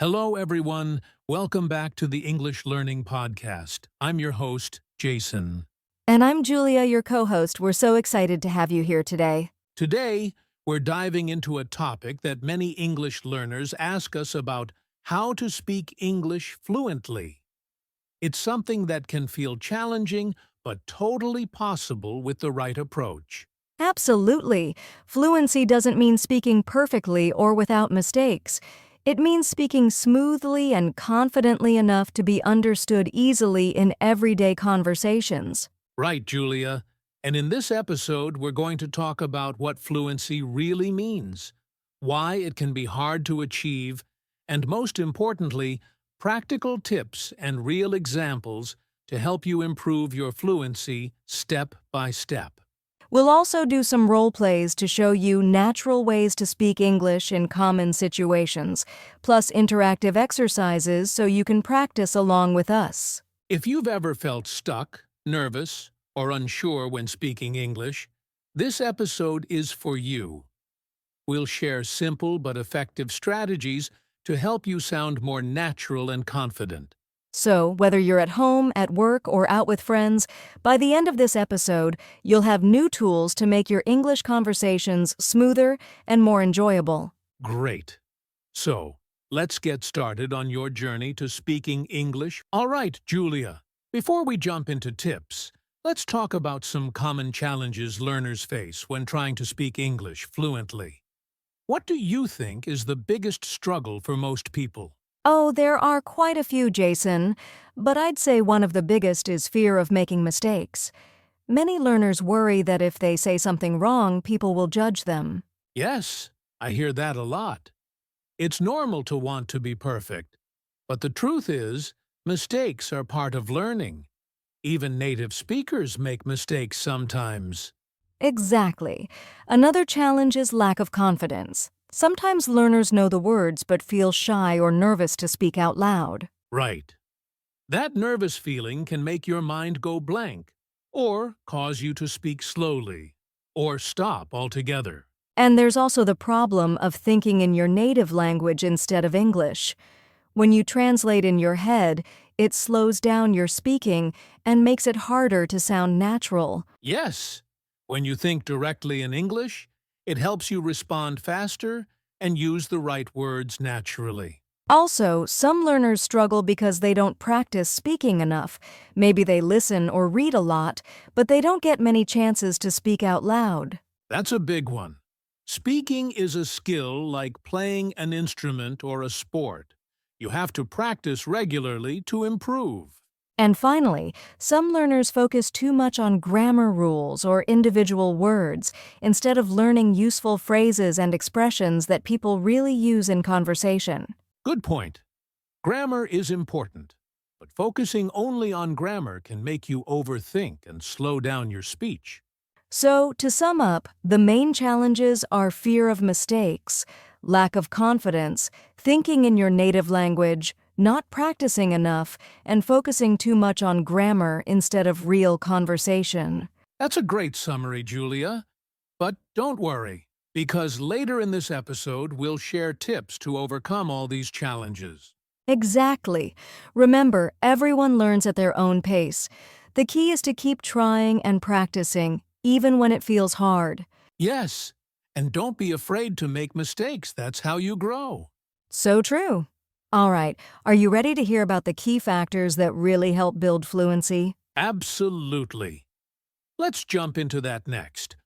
Hello, everyone. Welcome back to the English Learning Podcast. I'm your host, Jason. And I'm Julia, your co-host. We're so excited to have you here today. Today, we're diving into a topic that many English learners ask us about: how to speak English fluently. It's something that can feel challenging, but totally possible with the right approach. Absolutely. Fluency doesn't mean speaking perfectly or without mistakes. It means speaking smoothly and confidently enough to be understood easily in everyday conversations. Right, Julia. And in this episode, we're going to talk about what fluency really means, why it can be hard to achieve, and most importantly, practical tips and real examples to help you improve your fluency step by step. We'll also do some role plays to show you natural ways to speak English in common situations, plus interactive exercises so you can practice along with us. If you've ever felt stuck, nervous, or unsure when speaking English, this episode is for you. We'll share simple but effective strategies to help you sound more natural and confident. So, whether you're at home, at work, or out with friends, by the end of this episode, you'll have new tools to make your English conversations smoother and more enjoyable. Great. So, let's get started on your journey to speaking English. All right, Julia. Before we jump into tips, let's talk about some common challenges learners face when trying to speak English fluently. What do you think is the biggest struggle for most people? Oh, there are quite a few, Jason, but I'd say one of the biggest is fear of making mistakes. Many learners worry that if they say something wrong, people will judge them. Yes, I hear that a lot. It's normal to want to be perfect, but the truth is, mistakes are part of learning. Even native speakers make mistakes sometimes. Exactly. Another challenge is lack of confidence. Sometimes learners know the words but feel shy or nervous to speak out loud. Right. That nervous feeling can make your mind go blank, or cause you to speak slowly, or stop altogether. And there's also the problem of thinking in your native language instead of English. When you translate in your head, it slows down your speaking and makes it harder to sound natural. Yes, when you think directly in English, it helps you respond faster and use the right words naturally. Also, some learners struggle because they don't practice speaking enough. Maybe they listen or read a lot, but they don't get many chances to speak out loud. That's a big one. Speaking is a skill like playing an instrument or a sport. You have to practice regularly to improve. And finally, some learners focus too much on grammar rules or individual words instead of learning useful phrases and expressions that people really use in conversation. Good point. Grammar is important, but focusing only on grammar can make you overthink and slow down your speech. So, to sum up, the main challenges are fear of mistakes, lack of confidence, thinking in your native language, not practicing enough, and focusing too much on grammar instead of real conversation. That's a great summary, Julia. But don't worry, because later in this episode, we'll share tips to overcome all these challenges. Exactly. Remember, everyone learns at their own pace. The key is to keep trying and practicing, even when it feels hard. Yes, and don't be afraid to make mistakes. That's how you grow. So true. All right, are you ready to hear about the key factors that really help build fluency? Absolutely. Let's jump into that next.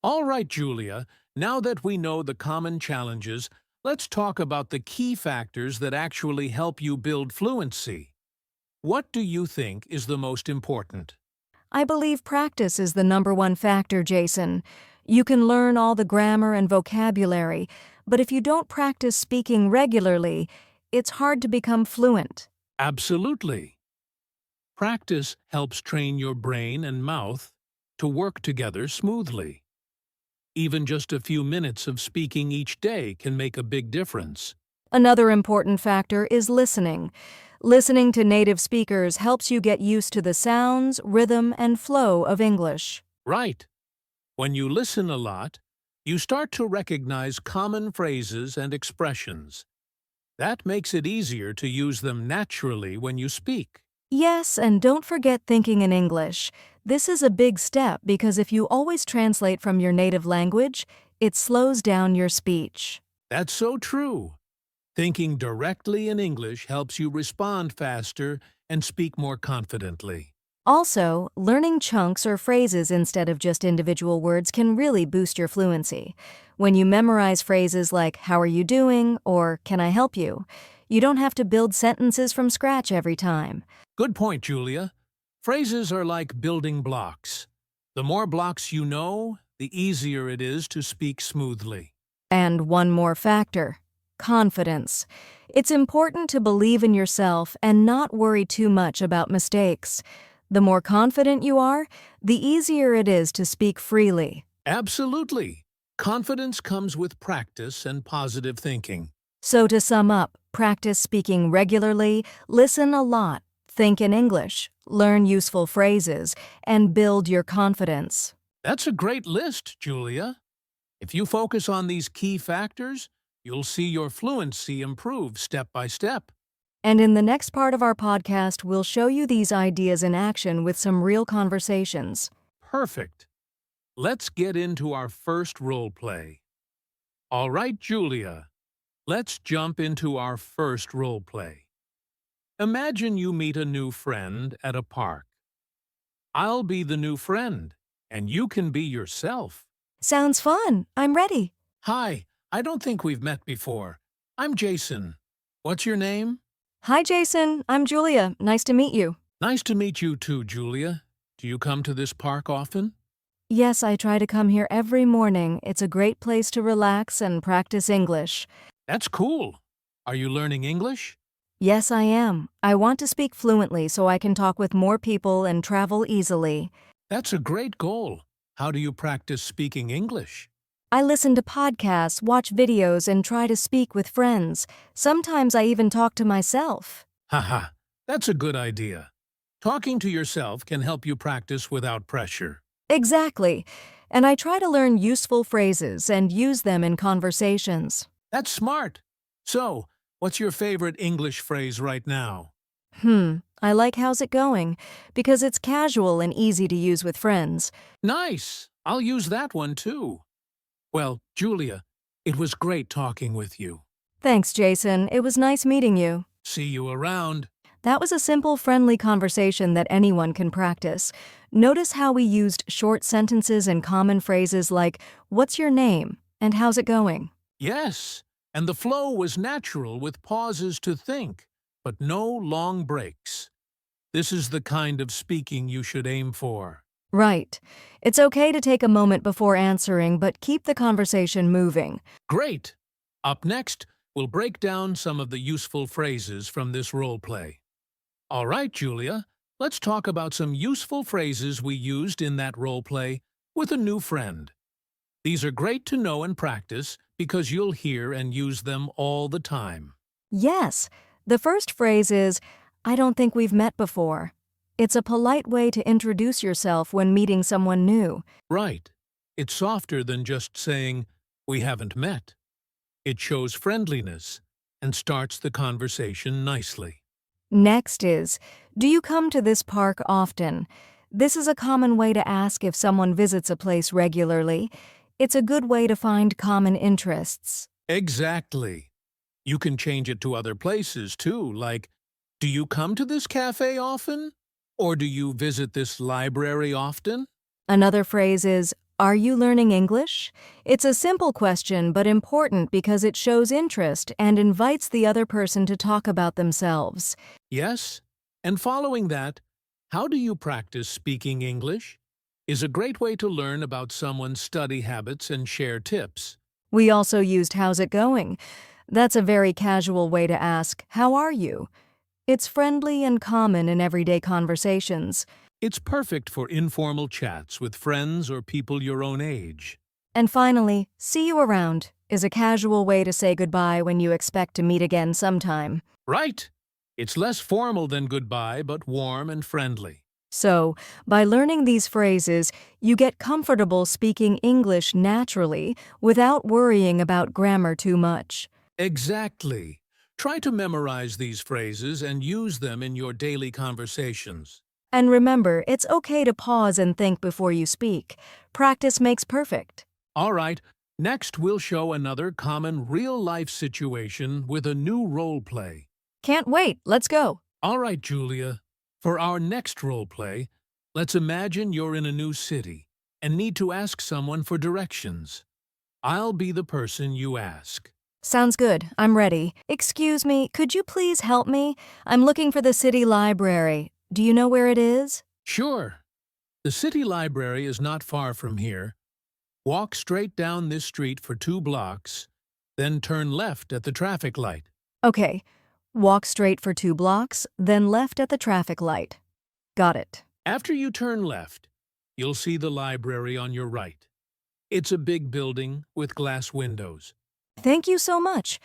All right, Julia, now that we know the common challenges, let's talk about the key factors that actually help you build fluency. What do you think is the most important? I believe practice is the number one factor, Jason. You can learn all the grammar and vocabulary, but if you don't practice speaking regularly, it's hard to become fluent. Absolutely. Practice helps train your brain and mouth to work together smoothly. Even just a few minutes of speaking each day can make a big difference. Another important factor is listening. Listening to native speakers helps you get used to the sounds, rhythm, and flow of English. Right. When you listen a lot, you start to recognize common phrases and expressions. That makes it easier to use them naturally when you speak. Yes, and don't forget thinking in English. This is a big step because if you always translate from your native language, it slows down your speech. That's so true. Thinking directly in English helps you respond faster and speak more confidently. Also, learning chunks or phrases instead of just individual words can really boost your fluency. When you memorize phrases like, "How are you doing?" or "Can I help you?" you don't have to build sentences from scratch every time. Good point, Julia. Phrases are like building blocks. The more blocks you know, the easier it is to speak smoothly. And one more factor: confidence. It's important to believe in yourself and not worry too much about mistakes. The more confident you are, the easier it is to speak freely. Absolutely. Confidence comes with practice and positive thinking. So to sum up, practice speaking regularly, listen a lot, think in English, learn useful phrases, and build your confidence. That's a great list, Julia. If you focus on these key factors, you'll see your fluency improve step by step. And in the next part of our podcast, we'll show you these ideas in action with some real conversations. Perfect. Let's get into our first role play. All right, Julia. Let's jump into our first role play. Imagine you meet a new friend at a park. I'll be the new friend, and you can be yourself. Sounds fun. I'm ready. Hi, I don't think we've met before. I'm Jason. What's your name? Hi, Jason. I'm Julia. Nice to meet you. Nice to meet you too, Julia. Do you come to this park often? Yes, I try to come here every morning. It's a great place to relax and practice English. That's cool. Are you learning English? Yes, I am. I want to speak fluently so I can talk with more people and travel easily. That's a great goal. How do you practice speaking English? I listen to podcasts, watch videos, and try to speak with friends. Sometimes I even talk to myself. Haha, that's a good idea. Talking to yourself can help you practice without pressure. Exactly. And I try to learn useful phrases and use them in conversations. That's smart. So, what's your favorite English phrase right now? I like "How's it going?" because it's casual and easy to use with friends. Nice. I'll use that one too. Well, Julia, it was great talking with you. Thanks, Jason. It was nice meeting you. See you around. That was a simple, friendly conversation that anyone can practice. Notice how we used short sentences and common phrases like, "What's your name?" and "How's it going?" Yes, and the flow was natural with pauses to think, but no long breaks. This is the kind of speaking you should aim for. Right. It's okay to take a moment before answering, but keep the conversation moving. Great! Up next, we'll break down some of the useful phrases from this role play. All right, Julia, let's talk about some useful phrases we used in that role play with a new friend. These are great to know and practice because you'll hear and use them all the time. Yes. The first phrase is, "I don't think we've met before." It's a polite way to introduce yourself when meeting someone new. Right. It's softer than just saying, "We haven't met." It shows friendliness and starts the conversation nicely. Next is, "Do you come to this park often?" This is a common way to ask if someone visits a place regularly. It's a good way to find common interests. Exactly. You can change it to other places too, like, "Do you come to this cafe often?" Or "Do you visit this library often?" Another phrase is, "Are you learning English?" It's a simple question but important because it shows interest and invites the other person to talk about themselves. Yes. And following that, "How do you practice speaking English?" is a great way to learn about someone's study habits and share tips. We also used "How's it going?" That's a very casual way to ask, "How are you?" It's friendly and common in everyday conversations. It's perfect for informal chats with friends or people your own age. And finally, "See you around" is a casual way to say goodbye when you expect to meet again sometime. Right. It's less formal than goodbye, but warm and friendly. So, by learning these phrases, you get comfortable speaking English naturally without worrying about grammar too much. Exactly. Try to memorize these phrases and use them in your daily conversations. And remember, it's okay to pause and think before you speak. Practice makes perfect. All right, next we'll show another common real-life situation with a new role play. Can't wait, let's go. All right, Julia. For our next role play, let's imagine you're in a new city and need to ask someone for directions. I'll be the person you ask. Sounds good, I'm ready. Excuse me, could you please help me? I'm looking for the city library. Do you know where it is? Sure. The city library is not far from here. Walk straight down this street for 2 blocks, then turn left at the traffic light. Okay. Walk straight for 2 blocks, then left at the traffic light. Got it. After you turn left, you'll see the library on your right. It's a big building with glass windows. Thank you so much.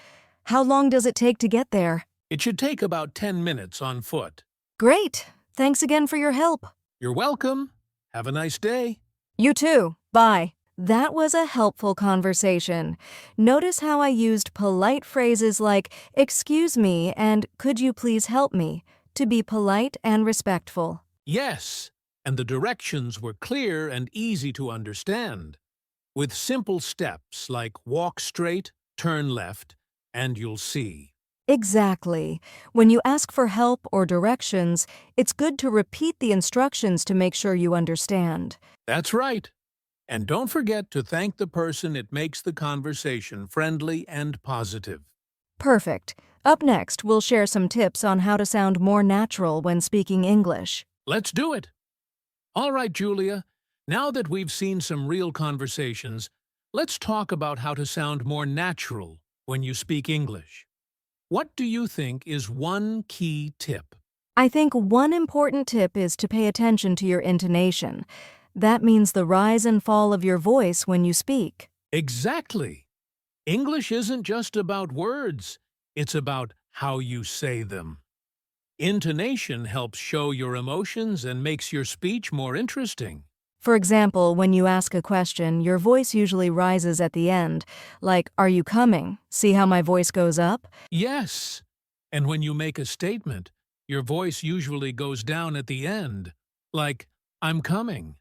How long does it take to get there? It should take about 10 minutes on foot. Great. Thanks again for your help. You're welcome. Have a nice day. You too. Bye. That was a helpful conversation. Notice how I used polite phrases like, excuse me, and could you please help me, to be polite and respectful. Yes, and the directions were clear and easy to understand. With simple steps like walk straight, turn left, and you'll see. Exactly. When you ask for help or directions, it's good to repeat the instructions to make sure you understand. That's right. And don't forget to thank the person. It makes the conversation friendly and positive. Perfect. Up next, we'll share some tips on how to sound more natural when speaking English. Let's do it. All right, Julia. Now that we've seen some real conversations, let's talk about how to sound more natural when you speak English. What do you think is one key tip? I think one important tip is to pay attention to your intonation. That means the rise and fall of your voice when you speak. Exactly. English isn't just about words. It's about how you say them. Intonation helps show your emotions and makes your speech more interesting. For example, when you ask a question, your voice usually rises at the end, like, are you coming? See how my voice goes up? Yes. And when you make a statement, your voice usually goes down at the end, like, I'm coming.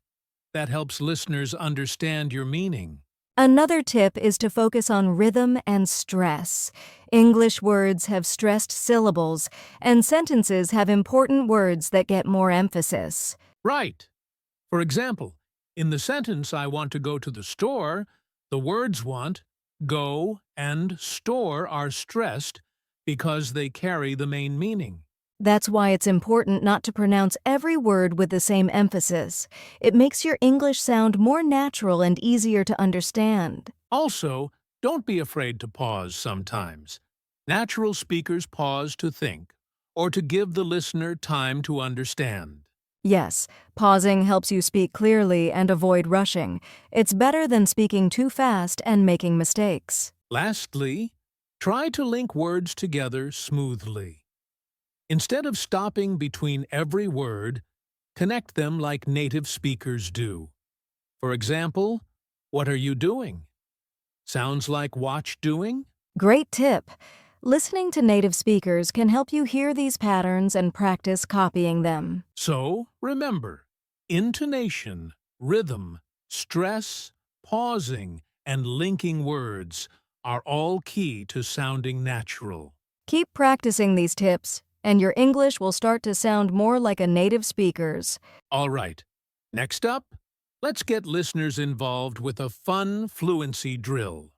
That helps listeners understand your meaning. Another tip is to focus on rhythm and stress. English words have stressed syllables, and sentences have important words that get more emphasis. Right. For example, in the sentence, I want to go to the store, the words want, go, and store are stressed because they carry the main meaning. That's why it's important not to pronounce every word with the same emphasis. It makes your English sound more natural and easier to understand. Also, don't be afraid to pause sometimes. Natural speakers pause to think or to give the listener time to understand. Yes, pausing helps you speak clearly and avoid rushing. It's better than speaking too fast and making mistakes. Lastly, try to link words together smoothly. Instead of stopping between every word, connect them like native speakers do. For example, what are you doing? Sounds like watch doing? Great tip! Listening to native speakers can help you hear these patterns and practice copying them. So, remember, intonation, rhythm, stress, pausing, and linking words are all key to sounding natural. Keep practicing these tips, and your English will start to sound more like a native speaker's. All right, next up, let's get listeners involved with a fun fluency drill.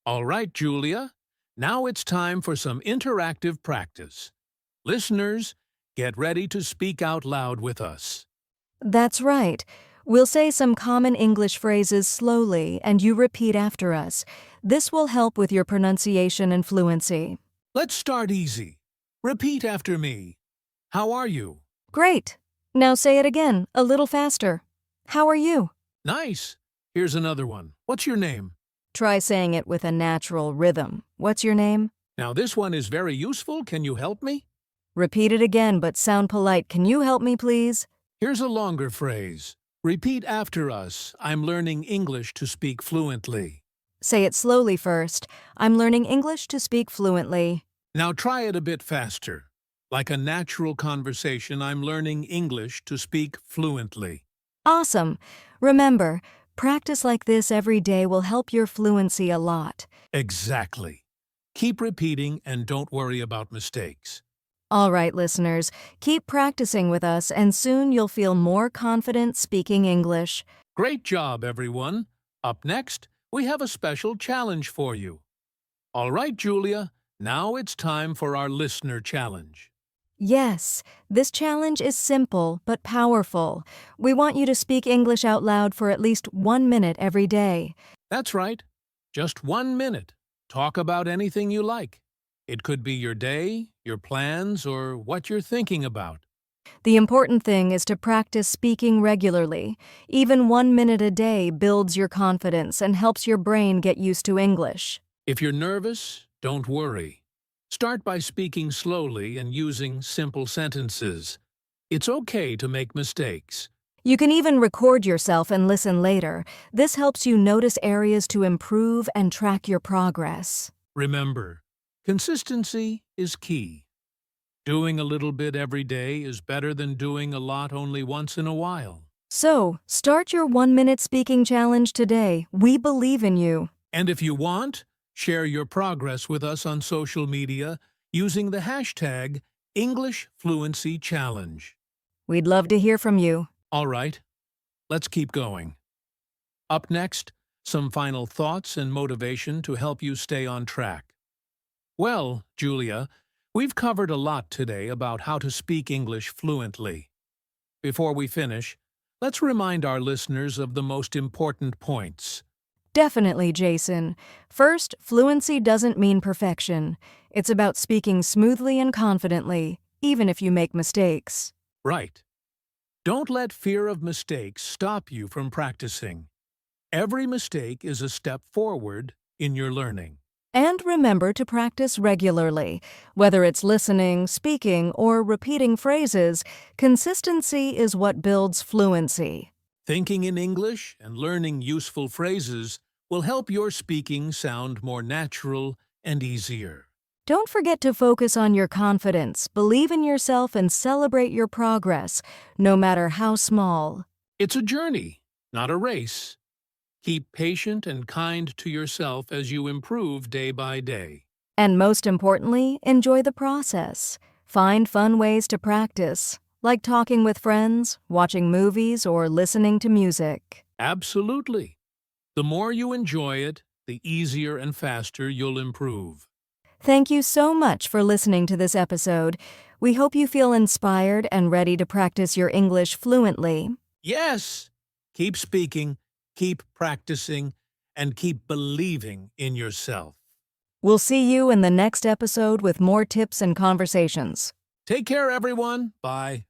All right, Julia, now it's time for some interactive practice. Listeners, get ready to speak out loud with us. That's right. We'll say some common English phrases slowly, and you repeat after us. This will help with your pronunciation and fluency. Let's start easy. Repeat after me. How are you? Great. Now say it again, a little faster. How are you? Nice. Here's another one. What's your name? Try saying it with a natural rhythm. What's your name? Now this one is very useful. Can you help me? Repeat it again, but sound polite. Can you help me, please? Here's a longer phrase. Repeat after us. I'm learning English to speak fluently. Say it slowly first. I'm learning English to speak fluently. Now try it a bit faster. Like a natural conversation, I'm learning English to speak fluently. Awesome. Remember, practice like this every day will help your fluency a lot. Exactly. Keep repeating and don't worry about mistakes. All right, listeners, keep practicing with us and soon you'll feel more confident speaking English. Great job, everyone. Up next, we have a special challenge for you. All right, Julia, now it's time for our listener challenge. Yes, this challenge is simple but powerful. We want you to speak English out loud for at least 1 minute every day. That's right. Just 1 minute. Talk about anything you like. It could be your day, your plans, or what you're thinking about. The important thing is to practice speaking regularly. Even 1 minute a day builds your confidence and helps your brain get used to English. If you're nervous, don't worry. Start by speaking slowly and using simple sentences. It's okay to make mistakes. You can even record yourself and listen later. This helps you notice areas to improve and track your progress. Remember, consistency is key. Doing a little bit every day is better than doing a lot only once in a while. So, start your 1 minute speaking challenge today. We believe in you. And if you want, share your progress with us on social media using the hashtag #EnglishFluencyChallenge. We'd love to hear from you. All right, let's keep going. Up next, some final thoughts and motivation to help you stay on track. Well, Julia, we've covered a lot today about how to speak English fluently. Before we finish, let's remind our listeners of the most important points. Definitely, Jason. First, fluency doesn't mean perfection. It's about speaking smoothly and confidently, even if you make mistakes. Right. Don't let fear of mistakes stop you from practicing. Every mistake is a step forward in your learning. And remember to practice regularly. Whether it's listening, speaking, or repeating phrases, consistency is what builds fluency. Thinking in English and learning useful phrases will help your speaking sound more natural and easier. Don't forget to focus on your confidence, believe in yourself, and celebrate your progress, no matter how small. It's a journey, not a race. Keep patient and kind to yourself as you improve day by day. And most importantly, enjoy the process. Find fun ways to practice, like talking with friends, watching movies, or listening to music. Absolutely. The more you enjoy it, the easier and faster you'll improve. Thank you so much for listening to this episode. We hope you feel inspired and ready to practice your English fluently. Yes! Keep speaking, keep practicing, and keep believing in yourself. We'll see you in the next episode with more tips and conversations. Take care, everyone. Bye.